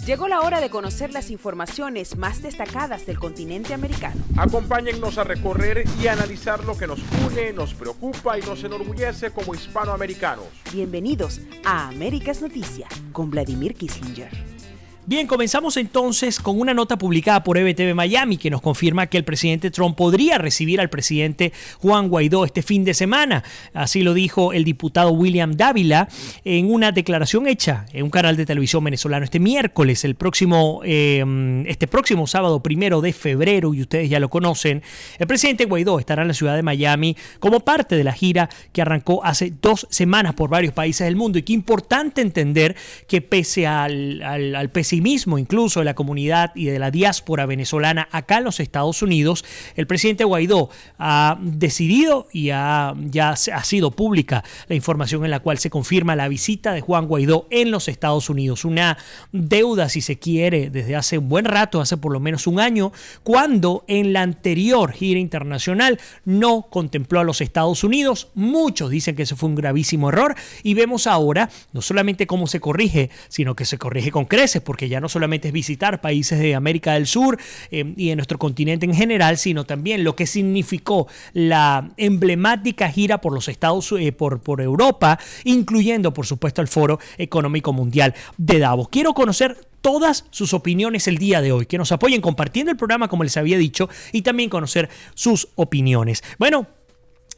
Llegó la hora de conocer las informaciones más destacadas del continente americano. Acompáñennos a recorrer y analizar lo que nos une, nos preocupa y nos enorgullece como hispanoamericanos. Bienvenidos a Américas Noticia con Vladimir Kissinger. Bien, comenzamos entonces con una nota publicada por EBTV Miami que nos confirma que el presidente Trump podría recibir al presidente Juan Guaidó este fin de semana. Así lo dijo el diputado William Dávila en una declaración hecha en un canal de televisión venezolano este miércoles, este próximo sábado 1 de febrero, y ustedes ya lo conocen. El presidente Guaidó estará en la ciudad de Miami como parte de la gira que arrancó hace 2 semanas por varios países del mundo. Y qué importante entender que pese al pesimismo incluso de la comunidad y de la diáspora venezolana acá en los Estados Unidos, el presidente Guaidó ha decidido y ya ha sido pública la información en la cual se confirma la visita de Juan Guaidó en los Estados Unidos. Una deuda, si se quiere, desde hace un buen rato, hace por lo menos un año, cuando en la anterior gira internacional no contempló a los Estados Unidos. Muchos dicen que ese fue un gravísimo error y vemos ahora no solamente cómo se corrige, sino que se corrige con creces, porque ya no solamente es visitar países de América del Sur y en nuestro continente en general, sino también lo que significó la emblemática gira por los por Europa, incluyendo por supuesto el Foro Económico Mundial de Davos. Quiero conocer todas sus opiniones el día de hoy, que nos apoyen compartiendo el programa como les había dicho y también conocer sus opiniones. Bueno,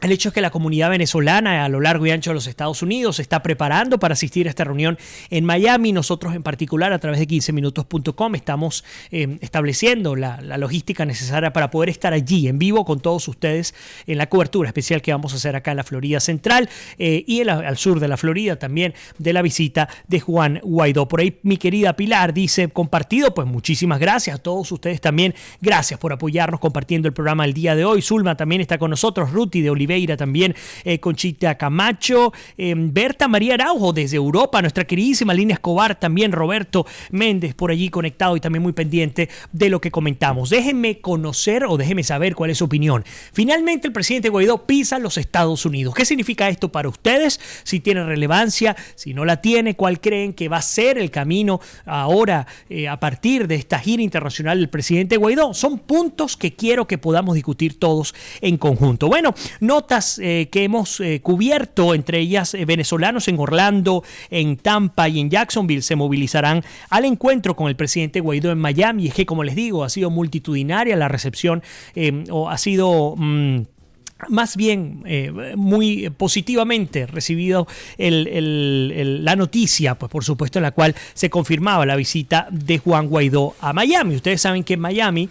el hecho es que la comunidad venezolana a lo largo y ancho de los Estados Unidos se está preparando para asistir a esta reunión en Miami. Nosotros en particular a través de 15minutos.com estamos estableciendo la logística necesaria para poder estar allí en vivo con todos ustedes en la cobertura especial que vamos a hacer acá en la Florida Central y al sur de la Florida también, de la visita de Juan Guaidó. Por ahí mi querida Pilar dice, compartido, pues muchísimas gracias a todos ustedes también. Gracias por apoyarnos compartiendo el programa el día de hoy. Zulma también está con nosotros, Ruti de Oliveira también, Conchita Camacho, Berta María Araujo desde Europa, nuestra queridísima Lina Escobar, también Roberto Méndez por allí conectado y también muy pendiente de lo que comentamos. Déjenme conocer o déjenme saber cuál es su opinión. Finalmente el presidente Guaidó pisa los Estados Unidos. ¿Qué significa esto para ustedes? Si tiene relevancia, si no la tiene, ¿cuál creen que va a ser el camino ahora a partir de esta gira internacional del presidente Guaidó? Son puntos que quiero que podamos discutir todos en conjunto. Bueno, notas que hemos cubierto, entre ellas venezolanos en Orlando, en Tampa y en Jacksonville se movilizarán al encuentro con el presidente Guaidó en Miami. Y es que, como les digo, ha sido multitudinaria la recepción o ha sido más bien muy positivamente recibido la noticia, pues por supuesto en la cual se confirmaba la visita de Juan Guaidó a Miami. Ustedes saben que en Miami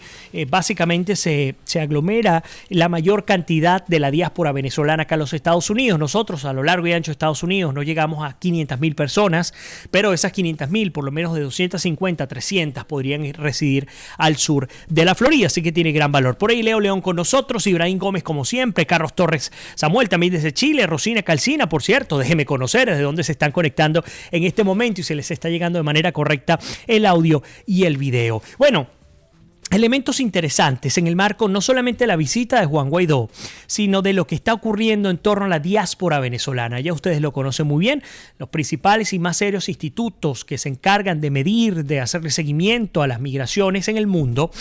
básicamente se aglomera la mayor cantidad de la diáspora venezolana acá en los Estados Unidos. Nosotros a lo largo y ancho de Estados Unidos no llegamos a 500,000 personas, pero esas 500,000, por lo menos de 250 a 300 podrían residir al sur de la Florida, así que tiene gran valor. Por ahí Leo León con nosotros, Ibrahim Gómez como siempre, Carlos Torres Samuel también desde Chile, Rosina Calcina, por cierto, déjeme conocer desde dónde se están conectando en este momento y se les está llegando de manera correcta el audio y el video. Bueno, elementos interesantes en el marco no solamente de la visita de Juan Guaidó, sino de lo que está ocurriendo en torno a la diáspora venezolana. Ya ustedes lo conocen muy bien, los principales y más serios institutos que se encargan de medir, de hacerle seguimiento a las migraciones en el mundo,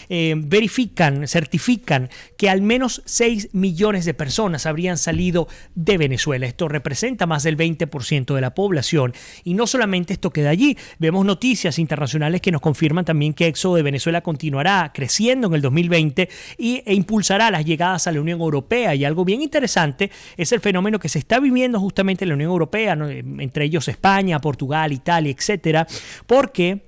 certifican que al menos 6 millones de personas habrían salido de Venezuela. Esto representa más del 20% de la población. Y no solamente esto queda allí, vemos noticias internacionales que nos confirman también que éxodo de Venezuela continuará creciendo en el 2020 e impulsará las llegadas a la Unión Europea. Y algo bien interesante es el fenómeno que se está viviendo justamente en la Unión Europea, ¿no? Entre ellos España, Portugal, Italia, etcétera, porque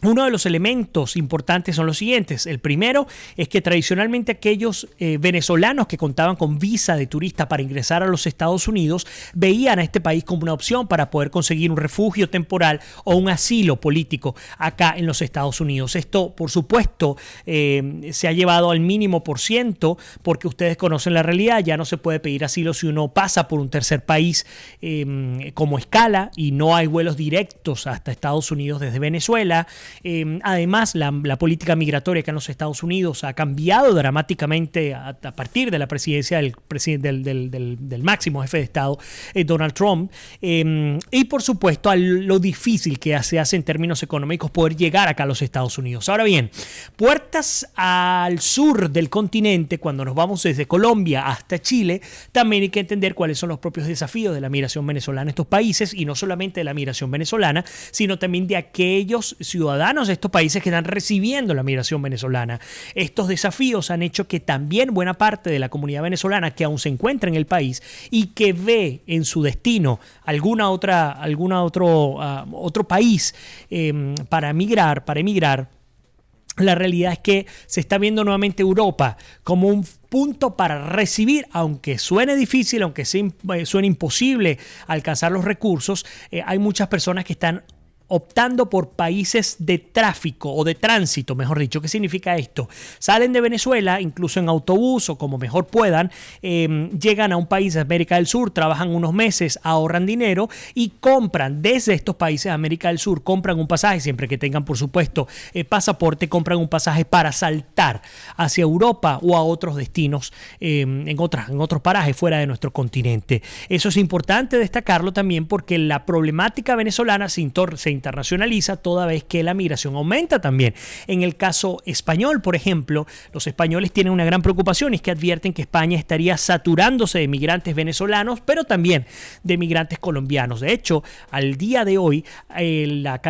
uno de los elementos importantes son los siguientes. El primero es que tradicionalmente aquellos venezolanos que contaban con visa de turista para ingresar a los Estados Unidos veían a este país como una opción para poder conseguir un refugio temporal o un asilo político acá en los Estados Unidos. Esto, por supuesto, se ha llevado al mínimo por ciento porque ustedes conocen la realidad. Ya no se puede pedir asilo si uno pasa por un tercer país como escala y no hay vuelos directos hasta Estados Unidos desde Venezuela. Además, la política migratoria acá en los Estados Unidos ha cambiado dramáticamente a partir de la presidencia del máximo jefe de Estado, Donald Trump. Y por supuesto, a lo difícil que se hace en términos económicos poder llegar acá a los Estados Unidos. Ahora bien, puertas al sur del continente, cuando nos vamos desde Colombia hasta Chile, también hay que entender cuáles son los propios desafíos de la migración venezolana en estos países, y no solamente de la migración venezolana, sino también de aquellos ciudadanos de estos países que están recibiendo la migración venezolana. Estos desafíos han hecho que también buena parte de la comunidad venezolana que aún se encuentra en el país y que ve en su destino otro país para emigrar, la realidad es que se está viendo nuevamente Europa como un punto para recibir, aunque suene difícil, aunque suene imposible alcanzar los recursos. Hay muchas personas que están optando por países de tráfico o de tránsito, mejor dicho. ¿Qué significa esto? Salen de Venezuela, incluso en autobús o como mejor puedan, llegan a un país de América del Sur, trabajan unos meses, ahorran dinero y compran desde estos países de América del Sur, compran un pasaje, siempre que tengan, por supuesto, pasaporte, compran un pasaje para saltar hacia Europa o a otros destinos en otros parajes fuera de nuestro continente. Eso es importante destacarlo también porque la problemática venezolana se internacionaliza toda vez que la migración aumenta también. En el caso español, por ejemplo, los españoles tienen una gran preocupación, y es que advierten que España estaría saturándose de migrantes venezolanos, pero también de migrantes colombianos. De hecho, al día de hoy, la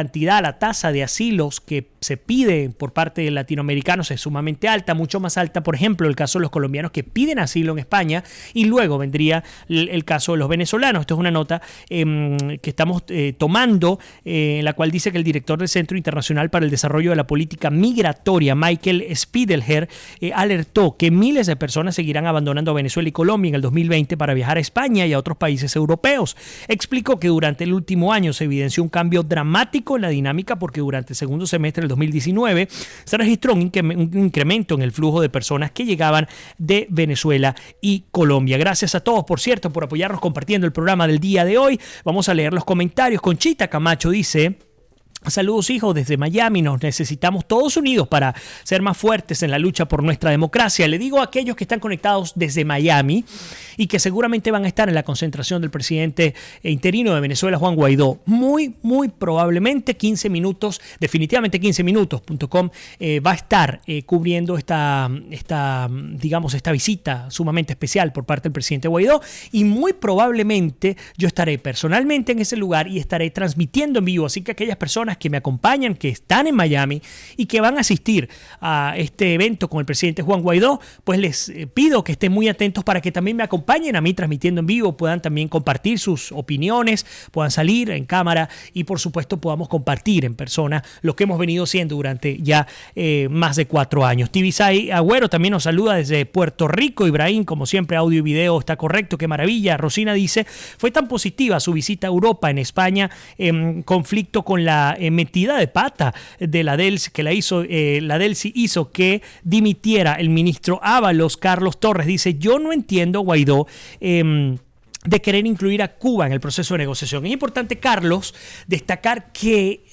tasa de asilos que se pide por parte de latinoamericanos es sumamente alta, mucho más alta, por ejemplo, el caso de los colombianos que piden asilo en España, y luego vendría el caso de los venezolanos. Esto es una nota que estamos tomando, en la cual dice que el director del Centro Internacional para el Desarrollo de la Política Migratoria, Michael Spiegelher, alertó que miles de personas seguirán abandonando Venezuela y Colombia en el 2020 para viajar a España y a otros países europeos. Explicó que durante el último año se evidenció un cambio dramático en la dinámica, porque durante el segundo semestre del 2019 se registró un incremento en el flujo de personas que llegaban de Venezuela y Colombia. Gracias a todos, por cierto, por apoyarnos compartiendo el programa del día de hoy. Vamos a leer los comentarios. Conchita Camacho dice: saludos, hijos, desde Miami. Nos necesitamos todos unidos para ser más fuertes en la lucha por nuestra democracia. Le digo a aquellos que están conectados desde Miami y que seguramente van a estar en la concentración del presidente interino de Venezuela, Juan Guaidó. Muy probablemente 15 minutos, definitivamente 15minutos.com va a estar cubriendo esta visita sumamente especial por parte del presidente Guaidó, y muy probablemente yo estaré personalmente en ese lugar y estaré transmitiendo en vivo. Así que aquellas personas que me acompañan, que están en Miami y que van a asistir a este evento con el presidente Juan Guaidó, pues les pido que estén muy atentos para que también me acompañen a mí transmitiendo en vivo, puedan también compartir sus opiniones, puedan salir en cámara y por supuesto podamos compartir en persona lo que hemos venido haciendo durante ya más de 4 años. Tibisay Agüero también nos saluda desde Puerto Rico. Ibrahim, como siempre, audio y video está correcto, qué maravilla. Rosina dice: fue tan positiva su visita a Europa. En España, conflicto con la metida de pata de la Delcy, que la Delcy hizo que dimitiera el ministro Ábalos. Carlos Torres dice: yo no entiendo, Guaidó, de querer incluir a Cuba en el proceso de negociación. Es importante, Carlos, destacar que,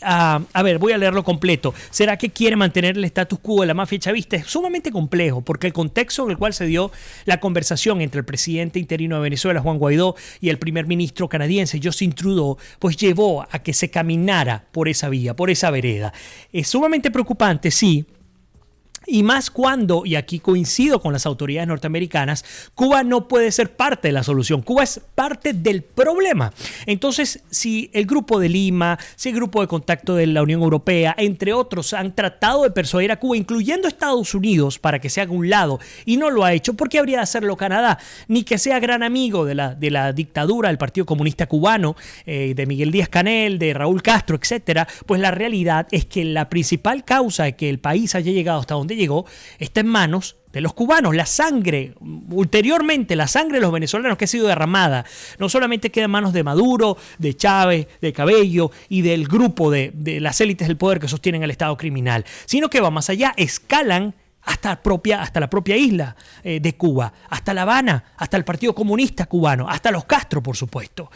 voy a leerlo completo. ¿Será que quiere mantener el status quo de la mafia chavista? Es sumamente complejo, porque el contexto en el cual se dio la conversación entre el presidente interino de Venezuela, Juan Guaidó, y el primer ministro canadiense, Justin Trudeau, pues llevó a que se caminara por esa vía, por esa vereda. Es sumamente preocupante, sí. Y más cuando, y aquí coincido con las autoridades norteamericanas, Cuba no puede ser parte de la solución. Cuba es parte del problema. Entonces, si el Grupo de Lima, si el Grupo de Contacto de la Unión Europea, entre otros, han tratado de persuadir a Cuba, incluyendo Estados Unidos, para que se haga un lado, y no lo ha hecho, ¿por qué habría de hacerlo Canadá? Ni que sea gran amigo de la dictadura del Partido Comunista Cubano, de Miguel Díaz-Canel, de Raúl Castro, etcétera. Pues la realidad es que la principal causa de que el país haya llegado hasta donde llegó está en manos de los cubanos. La sangre, ulteriormente la sangre de los venezolanos que ha sido derramada, no solamente queda en manos de Maduro, de Chávez, de Cabello y del grupo de las élites del poder que sostienen el Estado criminal, sino que va más allá, escalan hasta la propia isla de Cuba, hasta La Habana, hasta el Partido Comunista Cubano, hasta los Castro, por supuesto.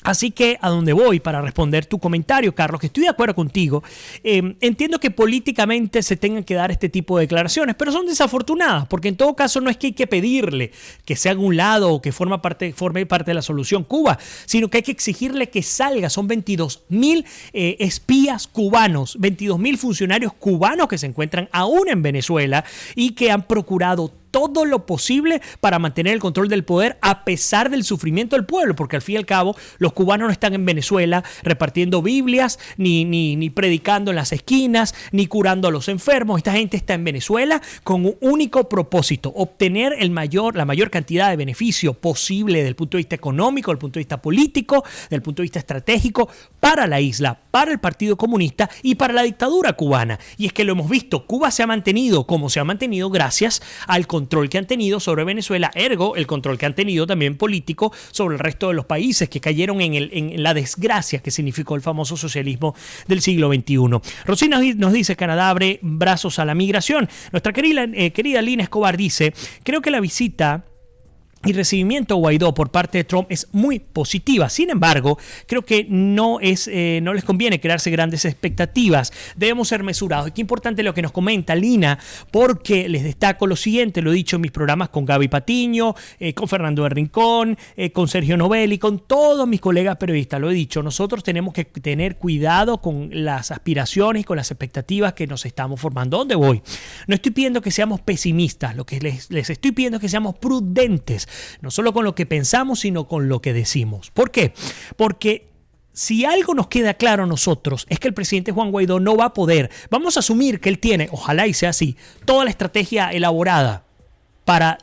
Así que a donde voy para responder tu comentario, Carlos, que estoy de acuerdo contigo, entiendo que políticamente se tengan que dar este tipo de declaraciones, pero son desafortunadas, porque en todo caso no es que hay que pedirle que se haga un lado o que forme parte de la solución Cuba, sino que hay que exigirle que salga. Son 22.000 espías cubanos, 22.000 funcionarios cubanos que se encuentran aún en Venezuela y que han procurado todo lo posible para mantener el control del poder a pesar del sufrimiento del pueblo, porque al fin y al cabo los cubanos no están en Venezuela repartiendo Biblias, ni predicando en las esquinas, ni curando a los enfermos. Esta gente está en Venezuela con un único propósito: obtener la mayor cantidad de beneficio posible desde el punto de vista económico, desde el punto de vista político, desde el punto de vista estratégico, para la isla, para el Partido Comunista y para la dictadura cubana. Y es que lo hemos visto, Cuba se ha mantenido como se ha mantenido gracias al control que han tenido sobre Venezuela, ergo el control que han tenido también político sobre el resto de los países que cayeron en la desgracia que significó el famoso socialismo del siglo XXI. Rosina nos dice: Canadá abre brazos a la migración. Nuestra querida Lina Escobar dice: creo que la visita y recibimiento a Guaidó por parte de Trump es muy positiva. Sin embargo, creo que no les conviene crearse grandes expectativas. Debemos ser mesurados. Y qué importante lo que nos comenta Lina, porque les destaco lo siguiente: lo he dicho en mis programas con Gaby Patiño, con Fernando de Rincón, con Sergio Novelli, con todos mis colegas periodistas. Lo he dicho, nosotros tenemos que tener cuidado con las aspiraciones y con las expectativas que nos estamos formando. ¿Dónde voy? No estoy pidiendo que seamos pesimistas. Lo que les estoy pidiendo es que seamos prudentes, no solo con lo que pensamos, sino con lo que decimos. ¿Por qué? Porque si algo nos queda claro a nosotros es que el presidente Juan Guaidó no va a poder, vamos a asumir que él tiene, ojalá y sea así, toda la estrategia elaborada para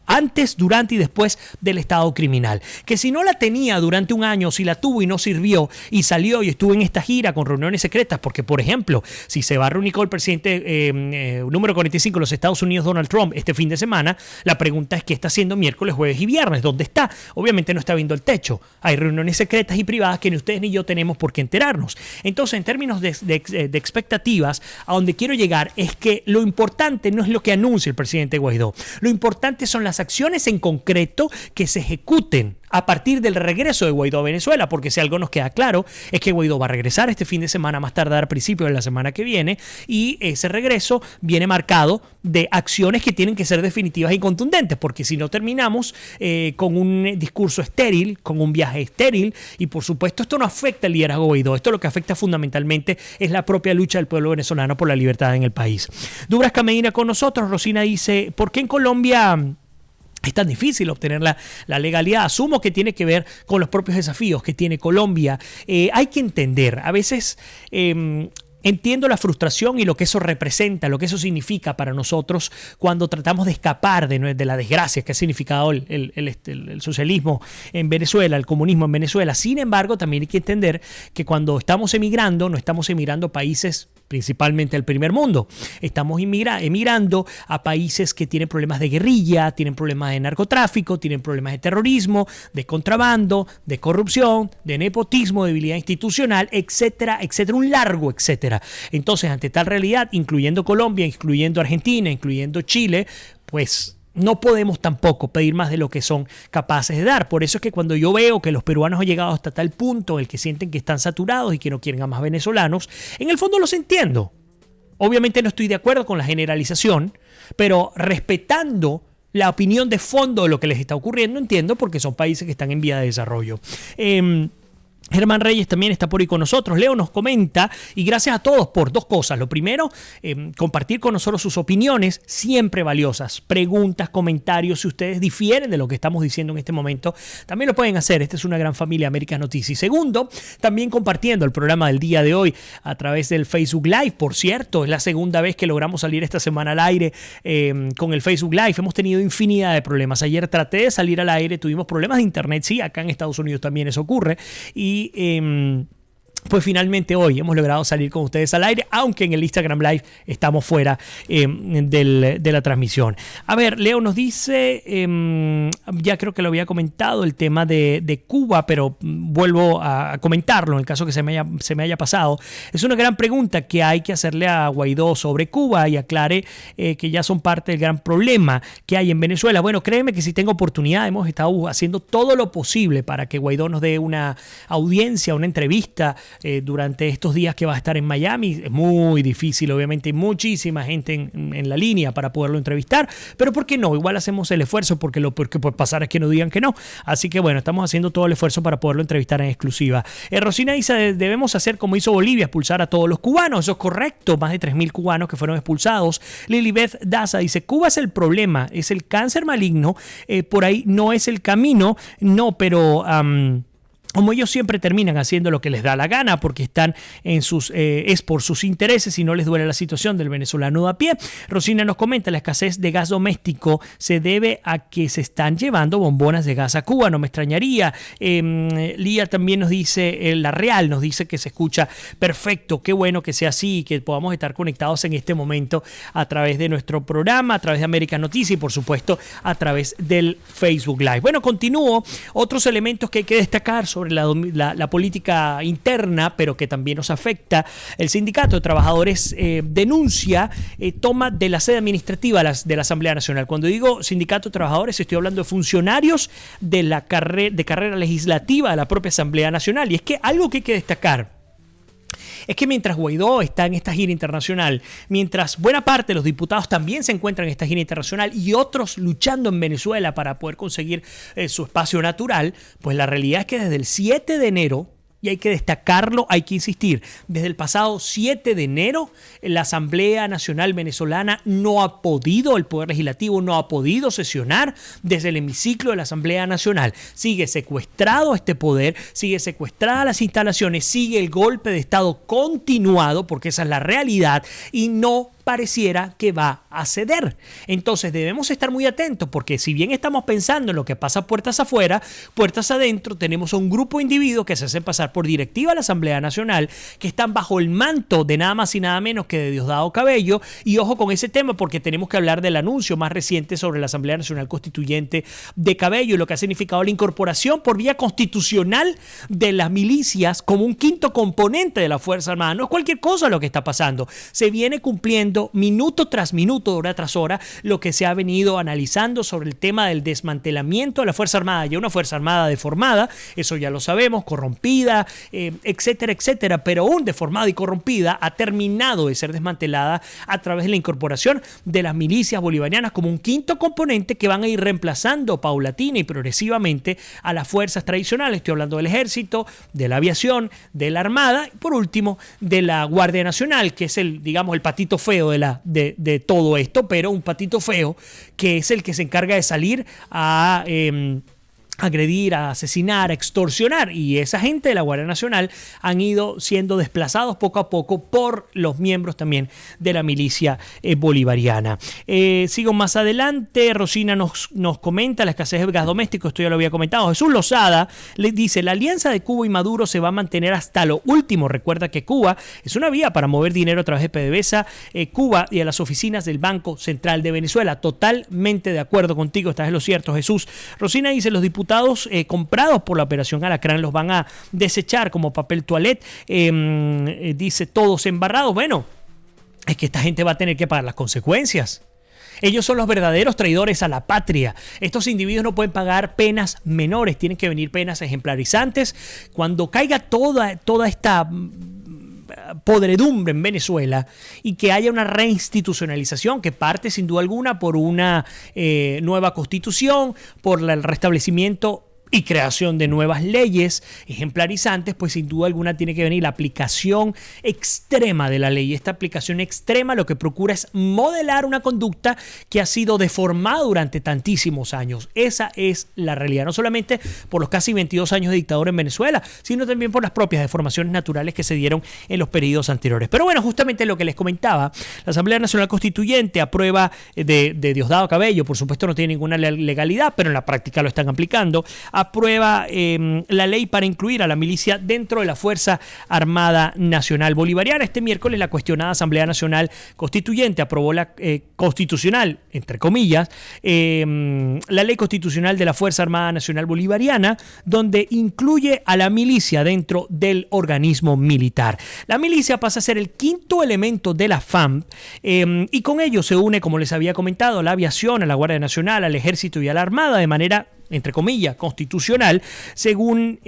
antes, durante y después del estado criminal. Que si no la tenía durante un año, si la tuvo y no sirvió y salió y estuvo en esta gira con reuniones secretas, porque por ejemplo, si se va a reunir con el presidente número 45 de los Estados Unidos, Donald Trump, este fin de semana, la pregunta es: ¿qué está haciendo miércoles, jueves y viernes? ¿Dónde está? Obviamente no está viendo el techo. Hay reuniones secretas y privadas que ni ustedes ni yo tenemos por qué enterarnos. Entonces, en términos de expectativas, a donde quiero llegar es que lo importante no es lo que anuncia el presidente Guaidó. Lo importante son las acciones en concreto que se ejecuten a partir del regreso de Guaidó a Venezuela, porque si algo nos queda claro es que Guaidó va a regresar este fin de semana, más tardar a principios de la semana que viene, y ese regreso viene marcado de acciones que tienen que ser definitivas y contundentes, porque si no terminamos con un discurso estéril, con un viaje estéril, y por supuesto esto no afecta al liderazgo de Guaidó, esto lo que afecta fundamentalmente es la propia lucha del pueblo venezolano por la libertad en el país. Dubras Medina con nosotros. Rosina dice: ¿por qué en Colombia es tan difícil obtener la legalidad? Asumo que tiene que ver con los propios desafíos que tiene Colombia. Hay que entender, a veces entiendo la frustración y lo que eso representa, lo que eso significa para nosotros cuando tratamos de escapar de la desgracia que ha significado el socialismo en Venezuela, el comunismo en Venezuela. Sin embargo, también hay que entender que cuando estamos emigrando, no estamos emigrando a países principalmente al primer mundo. Estamos emigrando a países que tienen problemas de guerrilla, tienen problemas de narcotráfico, tienen problemas de terrorismo, de contrabando, de corrupción, de nepotismo, de debilidad institucional, etcétera, etcétera, un largo etcétera. Entonces, ante tal realidad, incluyendo Colombia, incluyendo Argentina, incluyendo Chile, pues no podemos tampoco pedir más de lo que son capaces de dar. Por eso es que cuando yo veo que los peruanos han llegado hasta tal punto en el que sienten que están saturados y que no quieren a más venezolanos, en el fondo los entiendo. Obviamente no estoy de acuerdo con la generalización, pero respetando la opinión de fondo de lo que les está ocurriendo, entiendo, porque son países que están en vía de desarrollo. Germán Reyes también está por ahí con nosotros. Leo nos comenta, y gracias a todos por dos cosas. Lo primero, compartir con nosotros sus opiniones, siempre valiosas. Preguntas, comentarios, si ustedes difieren de lo que estamos diciendo en este momento, también lo pueden hacer. Esta es una gran familia, Américas Noticias. Y segundo, también compartiendo el programa del día de hoy a través del Facebook Live. Por cierto, es la segunda vez que logramos salir esta semana al aire con el Facebook Live. Hemos tenido infinidad de problemas. Ayer traté de salir al aire, tuvimos problemas de internet. Sí, acá en Estados Unidos también eso ocurre. Y pues finalmente hoy hemos logrado salir con ustedes al aire, aunque en el Instagram Live estamos fuera de la transmisión. A ver, Leo nos dice, ya creo que lo había comentado, el tema de Cuba, pero vuelvo a comentarlo en el caso que se me haya pasado. Es una gran pregunta que hay que hacerle a Guaidó sobre Cuba y aclare que ya son parte del gran problema que hay en Venezuela. Bueno, créeme que si tengo oportunidad, hemos estado haciendo todo lo posible para que Guaidó nos dé una audiencia, una entrevista durante estos días que va a estar en Miami. Es muy difícil, obviamente hay muchísima gente en la línea para poderlo entrevistar, pero ¿por qué no? Igual hacemos el esfuerzo porque lo que puede pasar es que no digan que no. Así que bueno, estamos haciendo todo el esfuerzo para poderlo entrevistar en exclusiva. Rosina dice, debemos hacer como hizo Bolivia, expulsar a todos los cubanos. Eso es correcto, más de 3.000 cubanos que fueron expulsados. Lilibeth Daza dice, Cuba es el problema, es el cáncer maligno, por ahí no es el camino, no, pero... como ellos siempre terminan haciendo lo que les da la gana porque están es por sus intereses y no les duele la situación del venezolano de a pie. Rosina nos comenta, la escasez de gas doméstico se debe a que se están llevando bombonas de gas a Cuba, no me extrañaría. Lía también nos dice, La Real nos dice que se escucha perfecto, qué bueno que sea así y que podamos estar conectados en este momento a través de nuestro programa, a través de América Noticias y por supuesto a través del Facebook Live. Bueno, continúo. Otros elementos que hay que destacar sobre la política interna, pero que también nos afecta. El sindicato de trabajadores denuncia toma de la sede administrativa de la Asamblea Nacional. Cuando digo sindicato de trabajadores, estoy hablando de funcionarios de carrera legislativa de la propia Asamblea Nacional. Y es que algo que hay que destacar es que mientras Guaidó está en esta gira internacional, mientras buena parte de los diputados también se encuentran en esta gira internacional y otros luchando en Venezuela para poder conseguir su espacio natural, pues la realidad es que desde el 7 de enero, y hay que destacarlo, hay que insistir, desde el pasado 7 de enero, la Asamblea Nacional Venezolana no ha podido, el Poder Legislativo no ha podido sesionar desde el hemiciclo de la Asamblea Nacional. Sigue secuestrado este poder, sigue secuestradas las instalaciones, sigue el golpe de Estado continuado, porque esa es la realidad, y no pareciera que va a ceder. Entonces debemos estar muy atentos porque si bien estamos pensando en lo que pasa puertas afuera, puertas adentro, tenemos un grupo de individuos que se hacen pasar por directiva de la Asamblea Nacional, que están bajo el manto de nada más y nada menos que de Diosdado Cabello. Y ojo con ese tema porque tenemos que hablar del anuncio más reciente sobre la Asamblea Nacional Constituyente de Cabello y lo que ha significado la incorporación por vía constitucional de las milicias como un quinto componente de la Fuerza Armada. No es cualquier cosa lo que está pasando. Se viene cumpliendo minuto tras minuto, hora tras hora, lo que se ha venido analizando sobre el tema del desmantelamiento de la Fuerza Armada. Ya una Fuerza Armada deformada, eso ya lo sabemos, corrompida, etcétera, etcétera, pero aún deformada y corrompida, ha terminado de ser desmantelada a través de la incorporación de las milicias bolivarianas como un quinto componente que van a ir reemplazando paulatina y progresivamente a las fuerzas tradicionales. Estoy hablando del Ejército, de la Aviación, de la Armada y por último de la Guardia Nacional, que es el patito feo de todo esto, pero un patito feo que es el que se encarga de salir a agredir, a asesinar, a extorsionar, y esa gente de la Guardia Nacional han ido siendo desplazados poco a poco por los miembros también de la milicia bolivariana. Sigo más adelante. Rosina nos comenta la escasez de gas doméstico, esto ya lo había comentado. Jesús Lozada le dice, la alianza de Cuba y Maduro se va a mantener hasta lo último. Recuerda que Cuba es una vía para mover dinero a través de PDVSA, Cuba y a las oficinas del Banco Central de Venezuela. Totalmente de acuerdo contigo, estás en lo cierto, Jesús. Rosina dice, los diputados comprados por la Operación Alacrán los van a desechar como papel toalette. Dice, todos embarrados. Bueno, es que esta gente va a tener que pagar las consecuencias. Ellos son los verdaderos traidores a la patria. Estos individuos no pueden pagar penas menores, tienen que venir penas ejemplarizantes. Cuando caiga toda esta podredumbre en Venezuela y que haya una reinstitucionalización que parte sin duda alguna por una nueva constitución, por el restablecimiento y creación de nuevas leyes ejemplarizantes, pues sin duda alguna tiene que venir la aplicación extrema de la ley. Esta aplicación extrema lo que procura es modelar una conducta que ha sido deformada durante tantísimos años. Esa es la realidad, no solamente por los casi 22 años de dictadura en Venezuela, sino también por las propias deformaciones naturales que se dieron en los periodos anteriores. Pero bueno, justamente lo que les comentaba, la Asamblea Nacional Constituyente aprueba de Diosdado Cabello, por supuesto no tiene ninguna legalidad, pero en la práctica lo están aplicando, aprueba la ley para incluir a la milicia dentro de la Fuerza Armada Nacional Bolivariana. Este miércoles la cuestionada Asamblea Nacional Constituyente aprobó la constitucional, entre comillas, la ley constitucional de la Fuerza Armada Nacional Bolivariana, donde incluye a la milicia dentro del organismo militar. La milicia pasa a ser el quinto elemento de la FAMP y con ello se une, como les había comentado, a la aviación, a la Guardia Nacional, al Ejército y a la Armada de manera, entre comillas, constitucional, según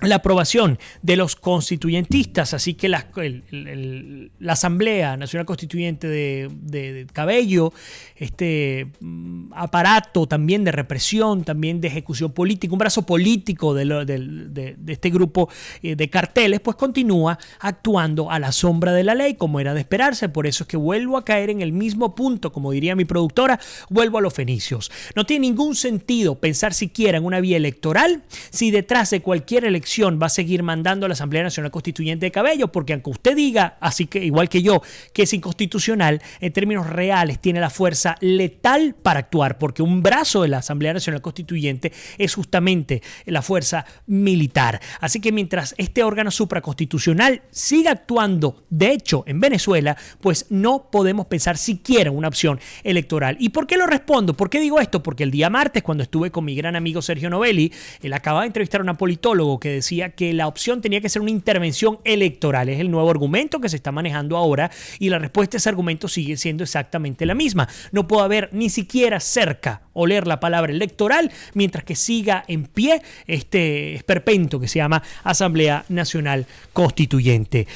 la aprobación de los constituyentistas. Así que la Asamblea Nacional Constituyente de Cabello, este aparato también de represión, también de ejecución política, un brazo político de este grupo de carteles, pues continúa actuando a la sombra de la ley, como era de esperarse. Por eso es que vuelvo a caer en el mismo punto, como diría mi productora, vuelvo a los fenicios. No tiene ningún sentido pensar siquiera en una vía electoral si detrás de cualquier elección va a seguir mandando a la Asamblea Nacional Constituyente de Cabello, porque aunque usted diga, así que igual que yo, que es inconstitucional, en términos reales tiene la fuerza letal para actuar, porque un brazo de la Asamblea Nacional Constituyente es justamente la fuerza militar. Así que mientras este órgano supraconstitucional siga actuando, de hecho, en Venezuela, pues no podemos pensar siquiera en una opción electoral. ¿Y por qué lo respondo? ¿Por qué digo esto? Porque el día martes, cuando estuve con mi gran amigo Sergio Novelli, él acaba de entrevistar a un politólogo que decía que la opción tenía que ser una intervención electoral. Es el nuevo argumento que se está manejando ahora y la respuesta a ese argumento sigue siendo exactamente la misma. No puede haber ni siquiera cerca oler la palabra electoral mientras que siga en pie este esperpento que se llama Asamblea Nacional Constituyente.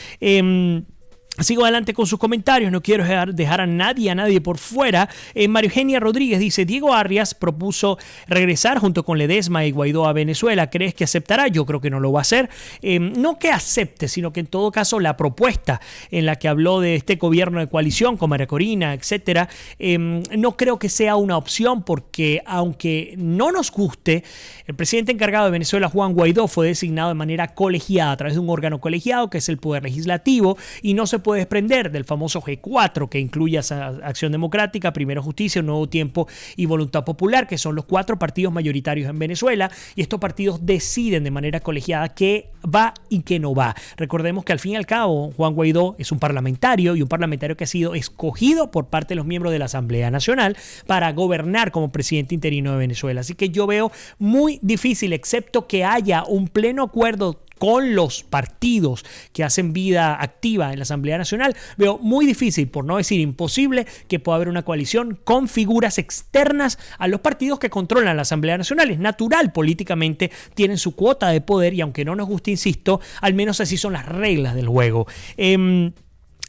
Sigo adelante con sus comentarios, no quiero dejar a nadie por fuera. María Eugenia Rodríguez dice: Diego Arias propuso regresar junto con Ledesma y Guaidó a Venezuela. ¿Crees que aceptará? Yo creo que no lo va a hacer. No que acepte, sino que en todo caso la propuesta en la que habló de este gobierno de coalición con María Corina, etcétera, no creo que sea una opción, porque aunque no nos guste, el presidente encargado de Venezuela, Juan Guaidó, fue designado de manera colegiada a través de un órgano colegiado que es el Poder Legislativo, y no se puede desprender del famoso G4 que incluye a Acción Democrática, Primero Justicia, Nuevo Tiempo y Voluntad Popular, que son los 4 partidos mayoritarios en Venezuela, y estos partidos deciden de manera colegiada qué va y qué no va. Recordemos que al fin y al cabo Juan Guaidó es un parlamentario, y un parlamentario que ha sido escogido por parte de los miembros de la Asamblea Nacional para gobernar como presidente interino de Venezuela. Así que yo veo muy difícil, excepto que haya un pleno acuerdo con los partidos que hacen vida activa en la Asamblea Nacional, veo muy difícil, por no decir imposible, que pueda haber una coalición con figuras externas a los partidos que controlan la Asamblea Nacional. Es natural, políticamente tienen su cuota de poder, y aunque no nos guste, insisto, al menos así son las reglas del juego.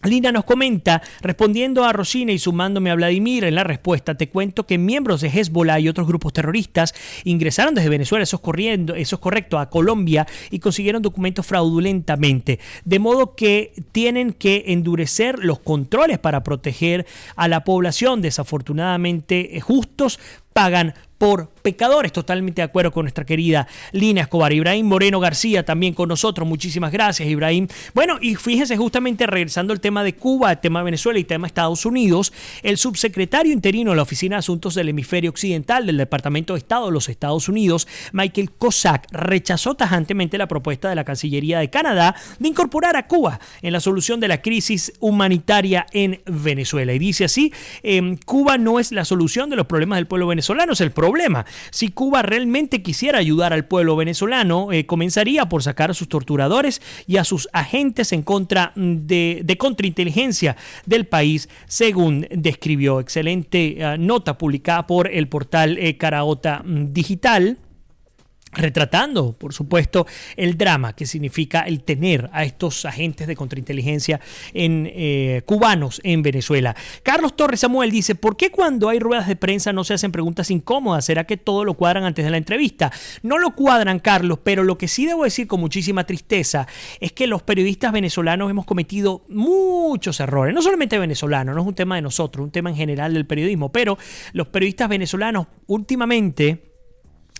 Lina nos comenta, respondiendo a Rosina y sumándome a Vladimir en la respuesta: te cuento que miembros de Hezbollah y otros grupos terroristas ingresaron desde Venezuela, eso es correcto, a Colombia, y consiguieron documentos fraudulentamente. De modo que tienen que endurecer los controles para proteger a la población. Desafortunadamente, justos pagan por pecadores. Totalmente de acuerdo con nuestra querida Lina Escobar. Ibrahim Moreno García también con nosotros. Muchísimas gracias, Ibrahim. Bueno, y fíjense, justamente regresando al tema de Cuba, el tema de Venezuela y el tema de Estados Unidos, el subsecretario interino de la Oficina de Asuntos del Hemisferio Occidental del Departamento de Estado de los Estados Unidos, Michael Cossack, rechazó tajantemente la propuesta de la Cancillería de Canadá de incorporar a Cuba en la solución de la crisis humanitaria en Venezuela. Y dice así: Cuba no es la solución de los problemas del pueblo venezolano, es el problema. Si Cuba realmente quisiera ayudar al pueblo venezolano, comenzaría por sacar a sus torturadores y a sus agentes en contra de contrainteligencia del país, según describió. Excelente nota publicada por el portal Caraota Digital, retratando, por supuesto, el drama que significa el tener a estos agentes de contrainteligencia cubanos en Venezuela. Carlos Torres Samuel dice: ¿por qué cuando hay ruedas de prensa no se hacen preguntas incómodas? ¿Será que todo lo cuadran antes de la entrevista? No lo cuadran, Carlos, pero lo que sí debo decir con muchísima tristeza es que los periodistas venezolanos hemos cometido muchos errores. No solamente venezolanos, no es un tema de nosotros, es un tema en general del periodismo, pero los periodistas venezolanos últimamente,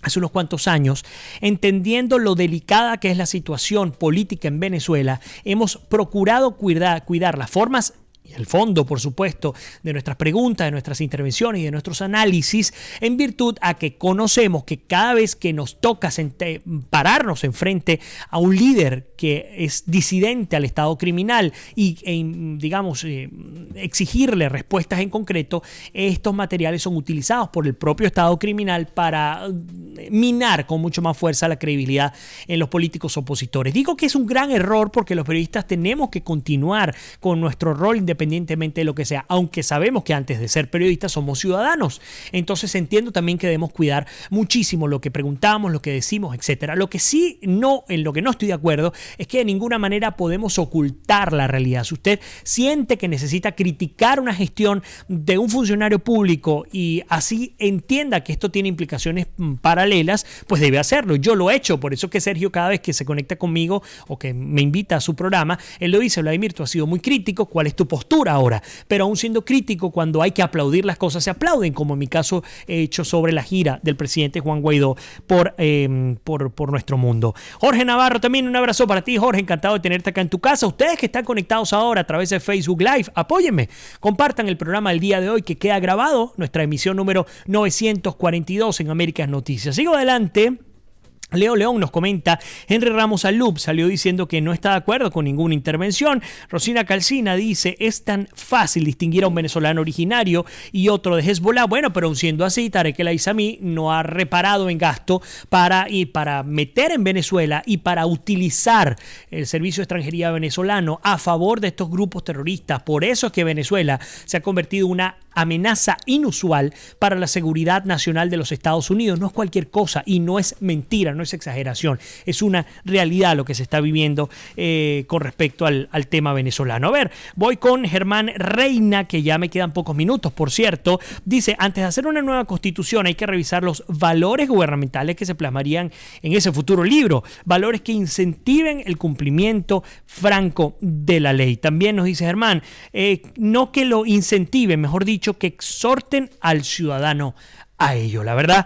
hace unos cuantos años, entendiendo lo delicada que es la situación política en Venezuela, hemos procurado cuidar las formas y el fondo, por supuesto, de nuestras preguntas, de nuestras intervenciones y de nuestros análisis, en virtud a que conocemos que cada vez que nos toca pararnos enfrente a un líder que es disidente al Estado criminal y, digamos, exigirle respuestas en concreto, estos materiales son utilizados por el propio Estado criminal para minar con mucho más fuerza la credibilidad en los políticos opositores. Digo que es un gran error porque los periodistas tenemos que continuar con nuestro rol independientemente de lo que sea, aunque sabemos que antes de ser periodistas somos ciudadanos. Entonces entiendo también que debemos cuidar muchísimo lo que preguntamos, lo que decimos, etcétera. Lo que sí en lo que no estoy de acuerdo es que de ninguna manera podemos ocultar la realidad. Si usted siente que necesita criticar una gestión de un funcionario público y así entienda que esto tiene implicaciones paralelas, pues debe hacerlo. Yo lo he hecho, por eso que Sergio cada vez que se conecta conmigo o que me invita a su programa, él lo dice: Vladimir, tú has sido muy crítico, ¿cuál es tu postura ahora? Pero aún siendo crítico, cuando hay que aplaudir las cosas se aplauden, como en mi caso he hecho sobre la gira del presidente Juan Guaidó por nuestro mundo. Jorge Navarro, también un abrazo para ti, Jorge, encantado de tenerte acá en tu casa. Ustedes que están conectados ahora a través de Facebook Live, apóyenme, compartan el programa del día de hoy que queda grabado, nuestra emisión número 942 en Américas Noticias. Sigo adelante. Leo León nos comenta: Henry Ramos Alup salió diciendo que no está de acuerdo con ninguna intervención. Rosina Calcina dice: es tan fácil distinguir a un venezolano originario y otro de Hezbollah. Bueno, pero aun siendo así, Tarek El Aissami no ha reparado en gasto para meter en Venezuela y para utilizar el servicio de extranjería venezolano a favor de estos grupos terroristas. Por eso es que Venezuela se ha convertido en una amenaza inusual para la seguridad nacional de los Estados Unidos. No es cualquier cosa y no es mentira, no es exageración, es una realidad lo que se está viviendo con respecto al tema venezolano. A ver, voy con Germán Reina, que ya me quedan pocos minutos, por cierto. Dice: antes de hacer una nueva constitución hay que revisar los valores gubernamentales que se plasmarían en ese futuro libro, valores que incentiven el cumplimiento franco de la ley. También nos dice Germán, no que lo incentiven, mejor dicho, que exhorten al ciudadano a ello. La verdad,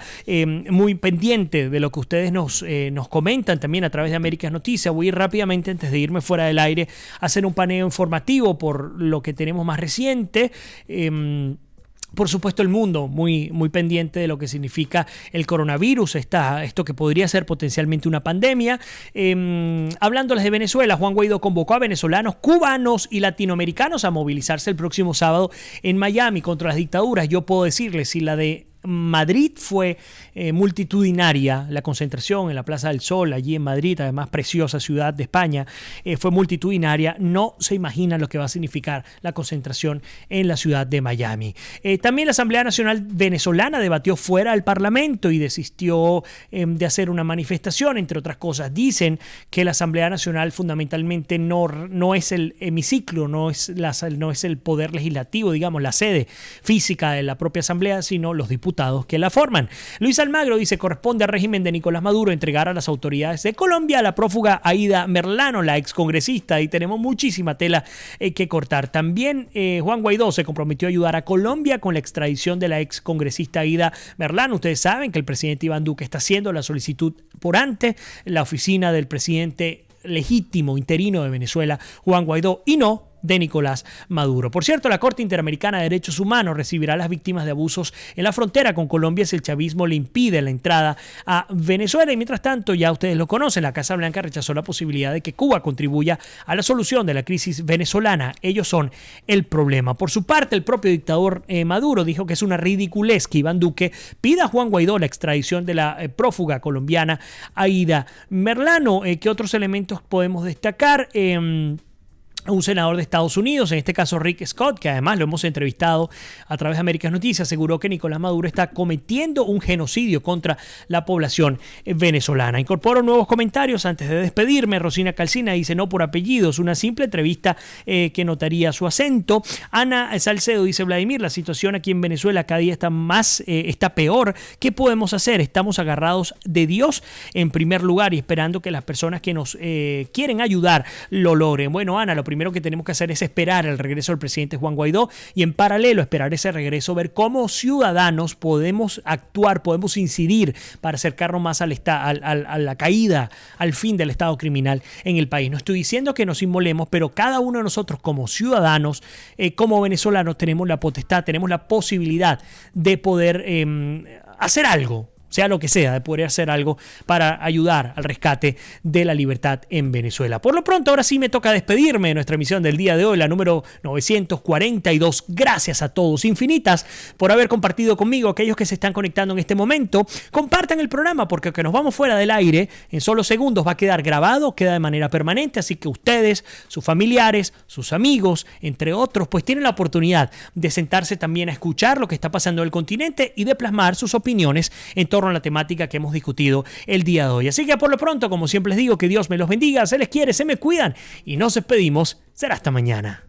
muy pendiente de lo que ustedes nos comentan también a través de Américas Noticias. Voy a ir rápidamente, antes de irme fuera del aire, a hacer un paneo informativo por lo que tenemos más reciente. Por supuesto, el mundo muy, muy pendiente de lo que significa el coronavirus, esto que podría ser potencialmente una pandemia. Hablándoles de Venezuela, Juan Guaidó convocó a venezolanos, cubanos y latinoamericanos a movilizarse el próximo sábado en Miami contra las dictaduras. Yo puedo decirles, si la de Madrid fue multitudinaria, la concentración en la Plaza del Sol, allí en Madrid, además preciosa ciudad de España, fue multitudinaria, no se imagina lo que va a significar la concentración en la ciudad de Miami. También la Asamblea Nacional Venezolana debatió fuera del Parlamento y desistió de hacer una manifestación, entre otras cosas. Dicen que la Asamblea Nacional fundamentalmente no es el hemiciclo, no es el poder legislativo, digamos, la sede física de la propia Asamblea, sino los diputados que la forman. Luis Almagro dice: corresponde al régimen de Nicolás Maduro entregar a las autoridades de Colombia a la prófuga Aida Merlano, la excongresista, y tenemos muchísima tela que cortar. También Juan Guaidó se comprometió a ayudar a Colombia con la extradición de la excongresista Aida Merlano. Ustedes saben que el presidente Iván Duque está haciendo la solicitud por ante la oficina del presidente legítimo interino de Venezuela, Juan Guaidó, y no de Nicolás Maduro. Por cierto, la Corte Interamericana de Derechos Humanos recibirá a las víctimas de abusos en la frontera con Colombia si el chavismo le impide la entrada a Venezuela. Y mientras tanto, ya ustedes lo conocen, la Casa Blanca rechazó la posibilidad de que Cuba contribuya a la solución de la crisis venezolana. Ellos son el problema. Por su parte, el propio dictador Maduro dijo que es una ridiculez que Iván Duque pida a Juan Guaidó la extradición de la prófuga colombiana Aida Merlano. ¿Qué otros elementos podemos destacar? Un senador de Estados Unidos, en este caso Rick Scott, que además lo hemos entrevistado a través de Américas Noticias, aseguró que Nicolás Maduro está cometiendo un genocidio contra la población venezolana. Incorporo nuevos comentarios antes de despedirme. Rosina Calcina dice: no por apellidos, una simple entrevista que notaría su acento. Ana Salcedo dice: Vladimir, la situación aquí en Venezuela cada día está peor. ¿Qué podemos hacer? Estamos agarrados de Dios en primer lugar y esperando que las personas que nos quieren ayudar lo logren. Bueno, Ana, lo primero primero que tenemos que hacer es esperar el regreso del presidente Juan Guaidó y en paralelo esperar ese regreso, ver cómo ciudadanos podemos actuar, podemos incidir para acercarnos más a la caída, al fin del Estado criminal en el país. No estoy diciendo que nos inmolemos, pero cada uno de nosotros como ciudadanos, como venezolanos, tenemos la potestad, tenemos la posibilidad de poder hacer algo, sea lo que sea, de poder hacer algo para ayudar al rescate de la libertad en Venezuela. Por lo pronto, ahora sí me toca despedirme de nuestra emisión del día de hoy, la número 942. Gracias a todos, infinitas, por haber compartido conmigo. Aquellos que se están conectando en este momento, compartan el programa, porque aunque nos vamos fuera del aire, en solo segundos va a quedar grabado, queda de manera permanente, así que ustedes, sus familiares, sus amigos, entre otros, pues tienen la oportunidad de sentarse también a escuchar lo que está pasando en el continente y de plasmar sus opiniones en torno a la temática que hemos discutido el día de hoy. Así que por lo pronto, como siempre les digo, que Dios me los bendiga, se les quiere, se me cuidan y nos despedimos. Será hasta mañana.